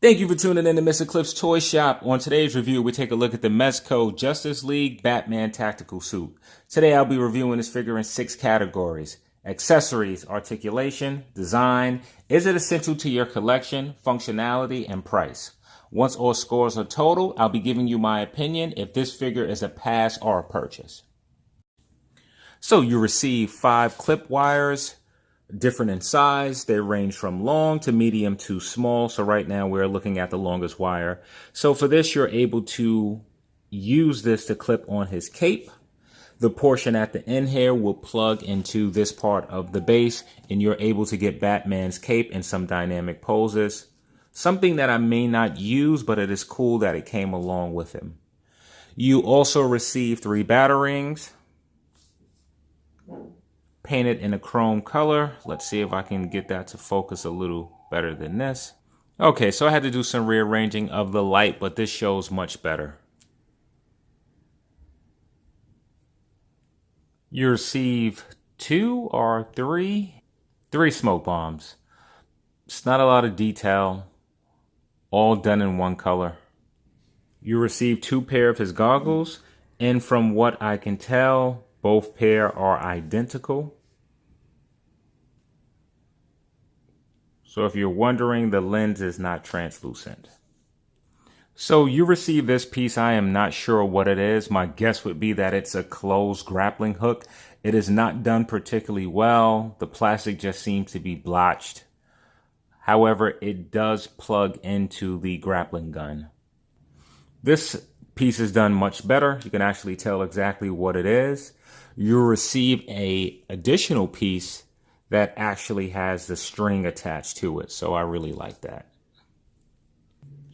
Thank you for tuning in to Mr. Cliff's Toy Shop. On today's review, we take a look at the Mezco Justice League Batman Tactical Suit. Today, I'll be reviewing this figure in 6 categories: accessories, articulation, design, is it essential to your collection, functionality, and price. Once all scores are totaled, I'll be giving you my opinion if this figure is a pass or a purchase. So you receive 5 clip wires, different in size. They range from long to medium to small. So right now we're looking at the longest wire. So for this, you're able to use this to clip on his cape. The portion at the end here will plug into this part of the base, and you're able to get Batman's cape in some dynamic poses. Something that I may not use, but it is cool that it came along with him. You also receive 3 batarangs, painted in a chrome color. Let's see if I can get that to focus a little better than this. Okay, so I had to do some rearranging of the light, but this shows much better. You receive 2 or 3 smoke bombs. It's not a lot of detail, all done in one color. You receive 2 pair of his goggles, and from what I can tell, both pair are identical. So if you're wondering, the lens is not translucent. So you receive this piece. I am not sure what it is. My guess would be that it's a closed grappling hook. It is not done particularly well. The plastic just seems to be blotched. However, it does plug into the grappling gun. This piece is done much better. You can actually tell exactly what it is. You receive an additional piece that actually has the string attached to it. So I really like that.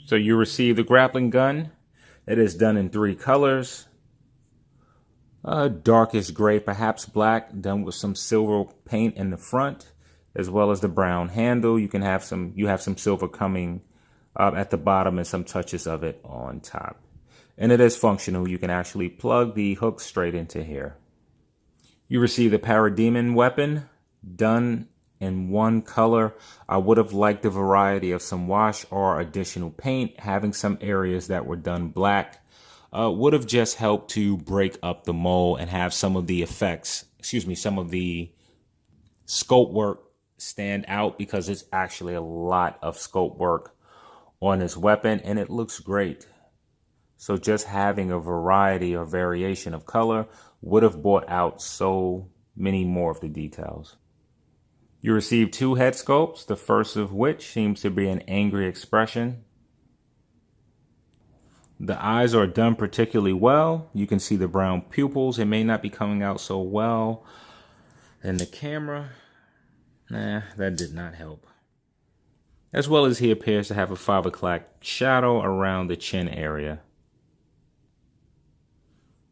So you receive the grappling gun. It is done in 3 colors. Darkish gray, perhaps black, done with some silver paint in the front, as well as the brown handle. You have some silver coming at the bottom and some touches of it on top. And it is functional. You can actually plug the hook straight into here. You receive the Parademon weapon, done in 1 color. I would have liked the variety of some wash or additional paint. Having some areas that were done black would have just helped to break up the mold and have some of the effects, some of the sculpt work stand out, because it's actually a lot of sculpt work on this weapon and it looks great. So just having a variety or variation of color would have brought out so many more of the details. You receive 2 head sculpts, the first of which seems to be an angry expression. The eyes are done particularly well. You can see the brown pupils. It may not be coming out so well in the camera. That did not help. As well as he appears to have a 5 o'clock shadow around the chin area.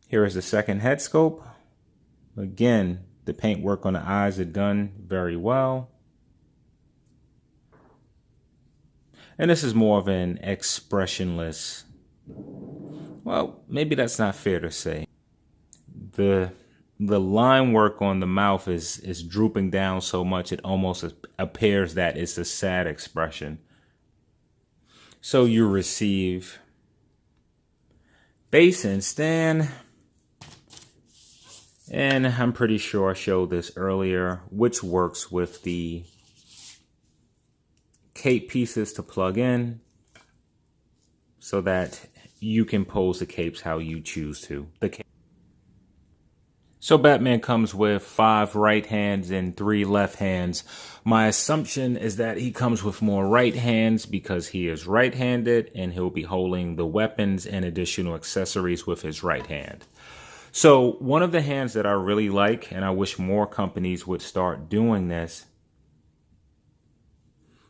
Here is the second head sculpt. Again, the paint work on the eyes are done very well. And this is more of an expressionless, well, maybe that's not fair to say. The line work on the mouth is drooping down so much it almost appears that it's a sad expression. So you receive base and stand. And I'm pretty sure I showed this earlier, which works with the cape pieces to plug in so that you can pose the capes how you choose to. So Batman comes with 5 right hands and 3 left hands. My assumption is that he comes with more right hands because he is right-handed and he'll be holding the weapons and additional accessories with his right hand. So one of the hands that I really like, and I wish more companies would start doing this.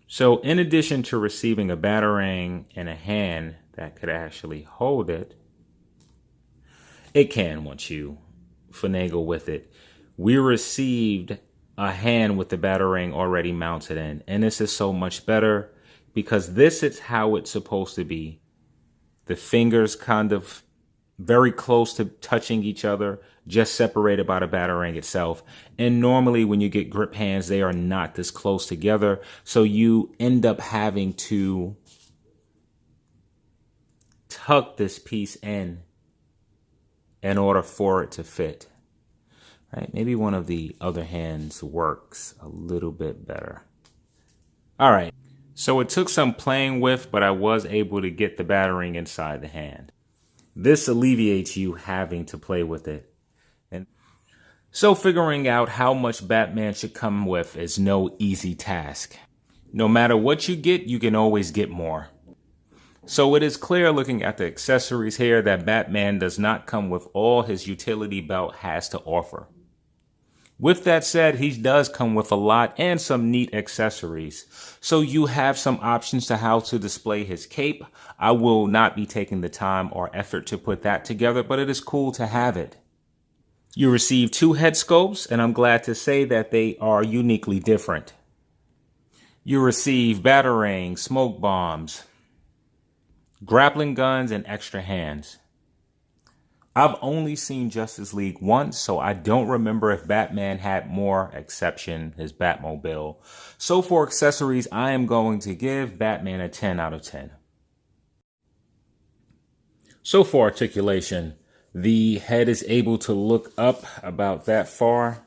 So in addition to receiving a batarang and a hand that could actually hold it, it can once you finagle with it. We received a hand with the batarang already mounted in, and this is so much better because this is how it's supposed to be. The fingers kind of very close to touching each other, just separated by the batarang itself. And normally when you get grip hands, they are not this close together. So you end up having to tuck this piece in order for it to fit. Right? Maybe one of the other hands works a little bit better. All right. So it took some playing with, but I was able to get the battering inside the hand. This alleviates you having to play with it. And so figuring out how much Batman should come with is no easy task. No matter what you get, you can always get more. So it is clear looking at the accessories here that Batman does not come with all his utility belt has to offer. With that said, he does come with a lot and some neat accessories. So you have some options to how to display his cape. I will not be taking the time or effort to put that together, but it is cool to have it. You receive 2 head sculpts, and I'm glad to say that they are uniquely different. You receive batarang, smoke bombs, grappling guns, and extra hands. I've only seen Justice League once, so I don't remember if Batman had more, exception his Batmobile. So for accessories, I am going to give Batman a 10 out of 10. So for articulation, the head is able to look up about that far.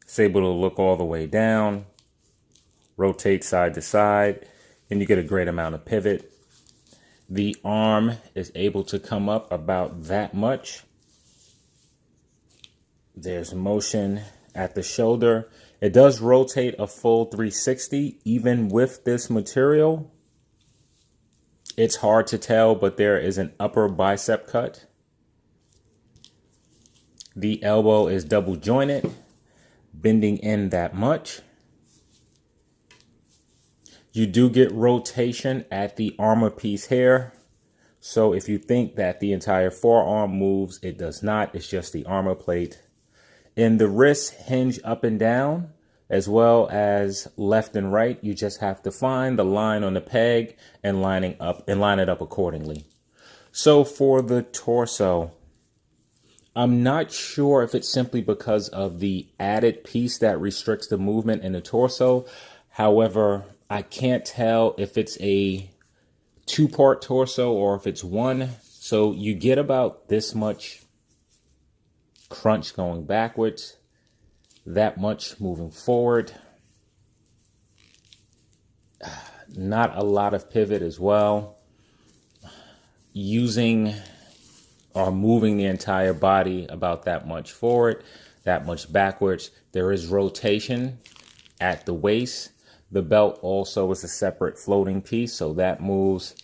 It's able to look all the way down, rotate side to side, and you get a great amount of pivot. The arm is able to come up about that much. There's motion at the shoulder. It does rotate a full 360 even with this material. It's hard to tell, but there is an upper bicep cut. The elbow is double jointed, bending in that much. You do get rotation at the armor piece here. So if you think that the entire forearm moves, it does not. It's just the armor plate. And the wrists hinge up and down as well as left and right. You just have to find the line on the peg and line it up accordingly. So for the torso, I'm not sure if it's simply because of the added piece that restricts the movement in the torso. However, I can't tell if it's a 2-part torso or if it's one. So you get about this much crunch going backwards, that much moving forward. Not a lot of pivot as well. Using or moving the entire body about that much forward, that much backwards. There is rotation at the waist. The belt also is a separate floating piece, so that moves.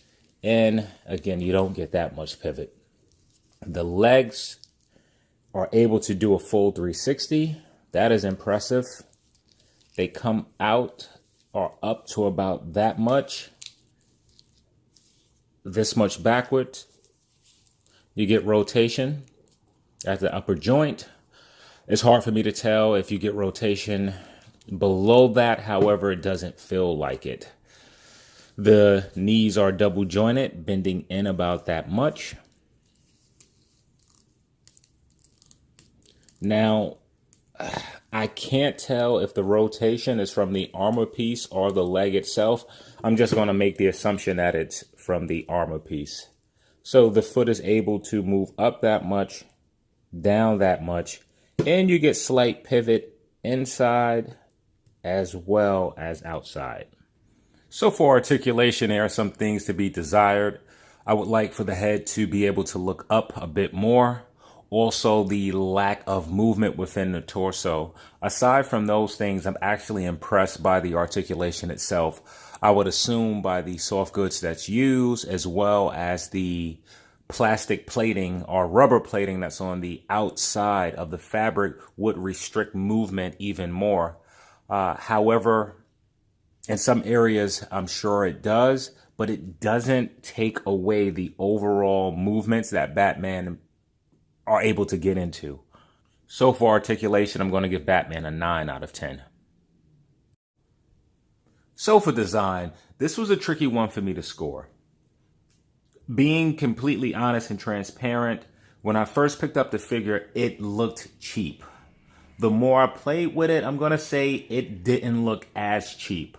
And again, you don't get that much pivot. The legs are able to do a full 360. That is impressive. They come out or up to about that much. This much backwards. You get rotation at the upper joint. It's hard for me to tell if you get rotation below that. However, it doesn't feel like it. The knees are double jointed, bending in about that much. Now, I can't tell if the rotation is from the armor piece or the leg itself. I'm just going to make the assumption that it's from the armor piece. So the foot is able to move up that much, down that much, and you get slight pivot inside as well as outside. So for articulation, there are some things to be desired. I would like for the head to be able to look up a bit more. Also, the lack of movement within the torso. Aside from those things, I'm actually impressed by the articulation itself. I would assume by the soft goods that's used, as well as the plastic plating or rubber plating that's on the outside of the fabric would restrict movement even more. However, in some areas, I'm sure it does, but it doesn't take away the overall movements that Batman are able to get into. So for articulation, I'm going to give Batman a 9 out of 10. So for design, this was a tricky one for me to score. Being completely honest and transparent, when I first picked up the figure, it looked cheap. The more I played with it, I'm going to say it didn't look as cheap.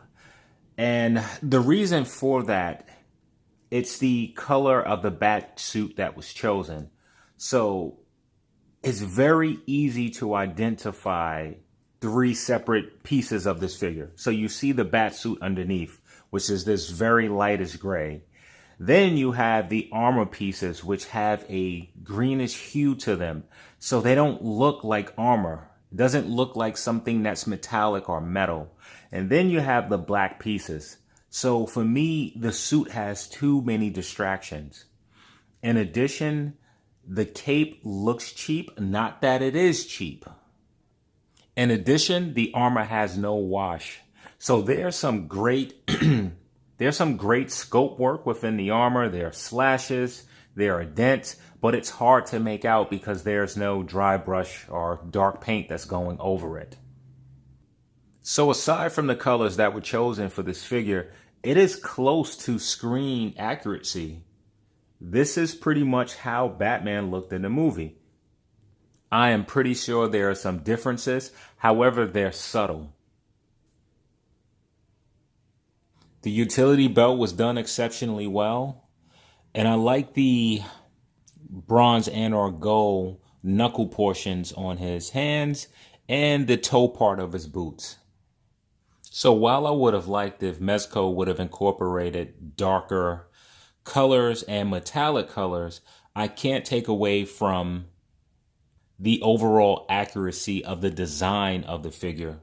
And the reason for that It's the color of the bat suit that was chosen. So it's very easy to identify three separate pieces of this figure. So you see the bat suit underneath, which is this very lightest gray. Then you have the armor pieces, which have a greenish hue to them. So they don't look like armor. It doesn't look like something that's metallic or metal. And then you have the black pieces. So for me, the suit has too many distractions. In addition, the cape looks cheap, not that it is cheap. In addition, the armor has no wash. So there's some great scope work within the armor. There are slashes, there are dents, but it's hard to make out because there's no dry brush or dark paint that's going over it. So aside from the colors that were chosen for this figure, it is close to screen accuracy. This is pretty much how Batman looked in the movie. I am pretty sure there are some differences, however, they're subtle. The utility belt was done exceptionally well, and I like the bronze and or gold knuckle portions on his hands and the toe part of his boots. So while I would have liked if Mezco would have incorporated darker colors and metallic colors, I can't take away from the overall accuracy of the design of the figure,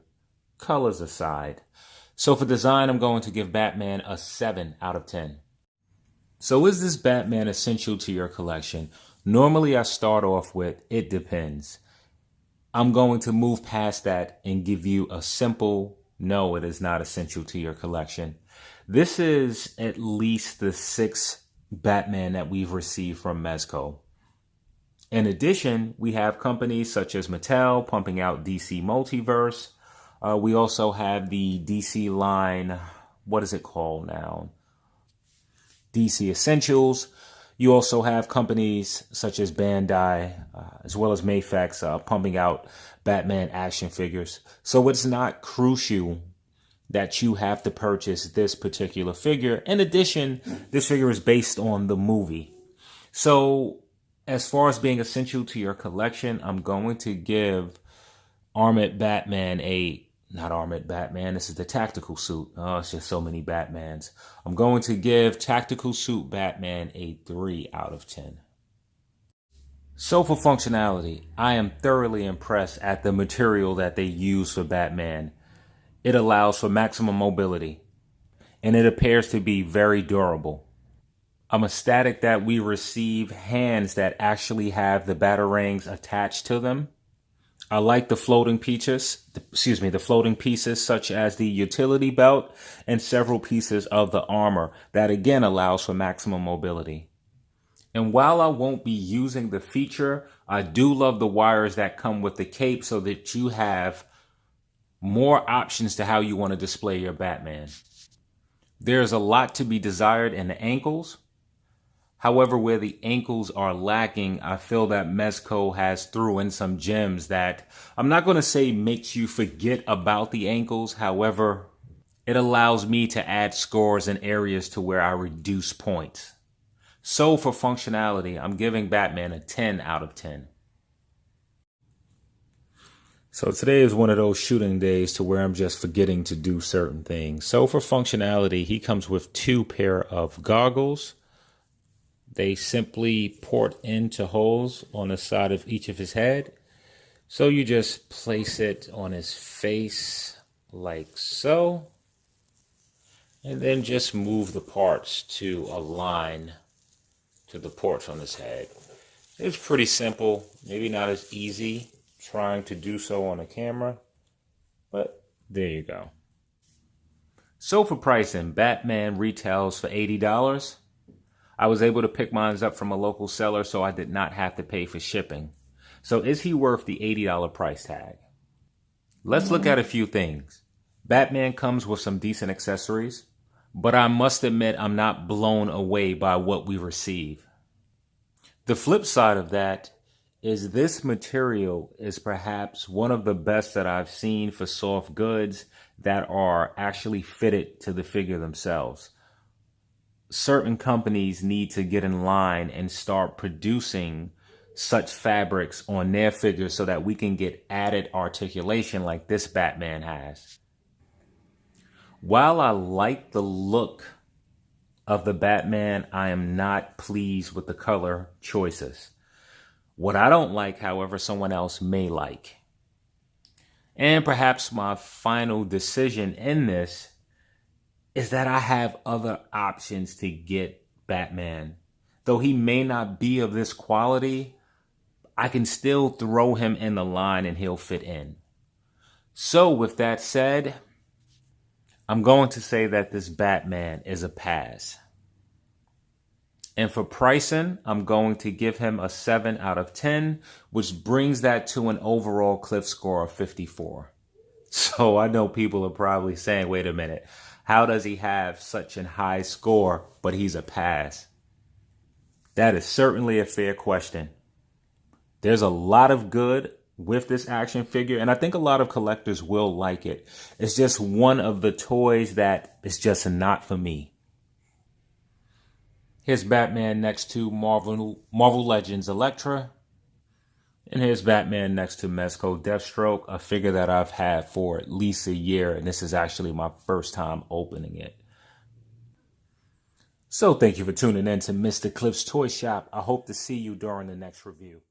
colors aside. So for design, I'm going to give Batman a 7 out of 10. So is this Batman essential to your collection? Normally I start off with, it depends. I'm going to move past that and give you a simple, no, it is not essential to your collection. This is at least the 6th Batman that we've received from Mezco. In addition, we have companies such as Mattel pumping out DC Multiverse. We also have the DC line, what is it called now? DC Essentials. You also have companies such as Bandai, as well as Mafex, pumping out Batman action figures. So it's not crucial that you have to purchase this particular figure. In addition, this figure is based on the movie. So as far as being essential to your collection, I'm going to give Armored Batman not Armored Batman, this is the Tactical Suit. Oh, it's just so many Batmans. I'm going to give Tactical Suit Batman a 3 out of 10. So for functionality, I am thoroughly impressed at the material that they use for Batman. It allows for maximum mobility, and it appears to be very durable. I'm ecstatic that we receive hands that actually have the batarangs attached to them. I like the floating pieces, such as the utility belt and several pieces of the armor that again allows for maximum mobility. And while I won't be using the feature, I do love the wires that come with the cape so that you have more options to how you want to display your Batman. There's a lot to be desired in the ankles. However, where the ankles are lacking, I feel that Mezco has threw in some gems that I'm not going to say makes you forget about the ankles. However, it allows me to add scores in areas to where I reduce points. So for functionality, I'm giving Batman a 10 out of 10. So today is one of those shooting days to where I'm just forgetting to do certain things. So for functionality, he comes with 2 pair of goggles. They simply port into holes on the side of each of his head. So you just place it on his face like so. And then just move the parts to align to the ports on his head. It's pretty simple, maybe not as easy trying to do so on a camera, but there you go. So for pricing, Batman retails for $80. I was able to pick mine up from a local seller, so I did not have to pay for shipping. So is he worth the $80 price tag? Let's look at a few things. Batman comes with some decent accessories, but I must admit I'm not blown away by what we receive. The flip side of that is this material is perhaps one of the best that I've seen for soft goods that are actually fitted to the figure themselves. certain companies need to get in line and start producing such fabrics on their figures so that we can get added articulation like this Batman has. While I like the look of the Batman, I am not pleased with the color choices. What I don't like, however, someone else may like. And perhaps my final decision in this is that I have other options to get Batman. Though he may not be of this quality, I can still throw him in the line and he'll fit in. So with that said, I'm going to say that this Batman is a pass. And for pricing, I'm going to give him a 7 out of 10, which brings that to an overall Cliff score of 54. So I know people are probably saying, wait a minute, how does he have such a high score, but he's a pass? That is certainly a fair question. There's a lot of good with this action figure, and I think a lot of collectors will like it. It's just one of the toys that is just not for me. Here's Batman next to Marvel Legends Elektra. And here's Batman next to Mezco Deathstroke, a figure that I've had for at least a year, and this is actually my first time opening it. So thank you for tuning in to Mr. Cliff's Toy Shop. I hope to see you during the next review.